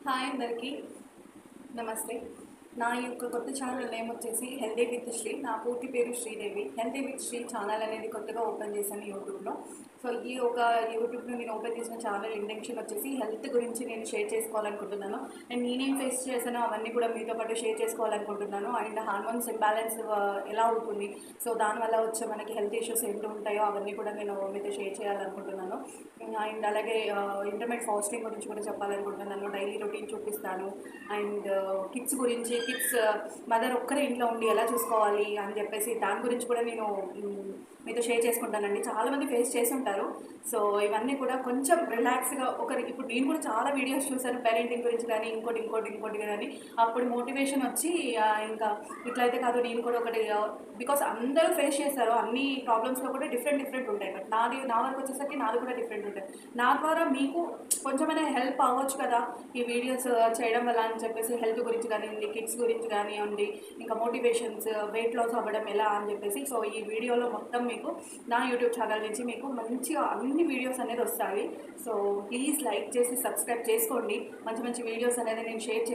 Hi అందరికీ నమస్తే. నా యొక్క కొత్త ఛానల్ నేమ్ వచ్చేసి హెల్దీ విత్ శ్రీ. నా పూర్తి పేరు Sridevi. Healthy with Sri channel అనేది కొత్తగా ఓపెన్ చేశాను యూట్యూబ్లో. సో ఈ ఒక యూట్యూబ్లో నేను ఓపెన్ చేసిన ఛానల్ ఇంటెన్షన్ వచ్చేసి హెల్త్ గురించి నేను షేర్ చేసుకోవాలనుకుంటున్నాను. అండ్ నేనేం ఫేస్ చేశానో అవన్నీ కూడా మీతో పాటు షేర్ చేసుకోవాలనుకుంటున్నాను. అండ్ హార్మోన్స్ ఇంబ్యాలెన్స్ ఎలా అవుతుంది, సో దానివల్ల వచ్చే మనకి హెల్త్ ఇష్యూస్ ఏంటి ఉంటాయో అవన్నీ కూడా నేను మీతో షేర్ చేయాలనుకుంటున్నాను. అండ్ అలాగే ఇంటర్మీడియట్ ఫాస్టింగ్ గురించి కూడా చెప్పాలనుకుంటున్నాను. డైలీ రొటీన్ చూపిస్తాను. అండ్ కిడ్స్ మదర్ ఒక్కరే ఇంట్లో ఉండి ఎలా చూసుకోవాలి అని చెప్పేసి దాని గురించి కూడా నేను మీతో షేర్ చేసుకుంటానండి. చాలామంది ఫేస్ చేసి ఉంటారు. సో ఇవన్నీ కూడా కొంచెం రిలాక్స్గా ఇప్పుడు నేను కూడా చాలా వీడియోస్ చూశాను పేరెంటింగ్ గురించి కానీ ఇంకోటి కానీ అప్పుడు మోటివేషన్ వచ్చి ఇంకా ఇట్లయితే కాదు నేను కూడా ఒకటి, బికాస్ అందరూ ఫేస్ చేస్తారు అన్ని ప్రాబ్లమ్స్లో కూడా డిఫరెంట్ ఉంటాయి. బట్ నా వరకు వచ్చేసరికి నాది కూడా డిఫరెంట్ ఉంటాయి. నా ద్వారా మీకు కొంచెమైనా హెల్ప్ అవ్వచ్చు కదా ఈ వీడియోస్ చేయడం వల్ల అని చెప్పేసి, హెల్త్ గురించి కానివ్వండి, కిడ్స్ గురించి కానివ్వండి, ఇంకా మోటివేషన్స్, వెయిట్ లాస్ అవ్వడం ఎలా అని చెప్పేసి. సో ఈ వీడియోలో మొత్తం మీకు నా యూట్యూబ్ ఛానల్ నుంచి మీకు మంచిగా అన్ని వీడియోస్ అనేది వస్తాయి. సో ప్లీజ్ లైక్ చేసి సబ్స్క్రైబ్ చేసుకోండి. మంచి వీడియోస్ అనేది నేను షేర్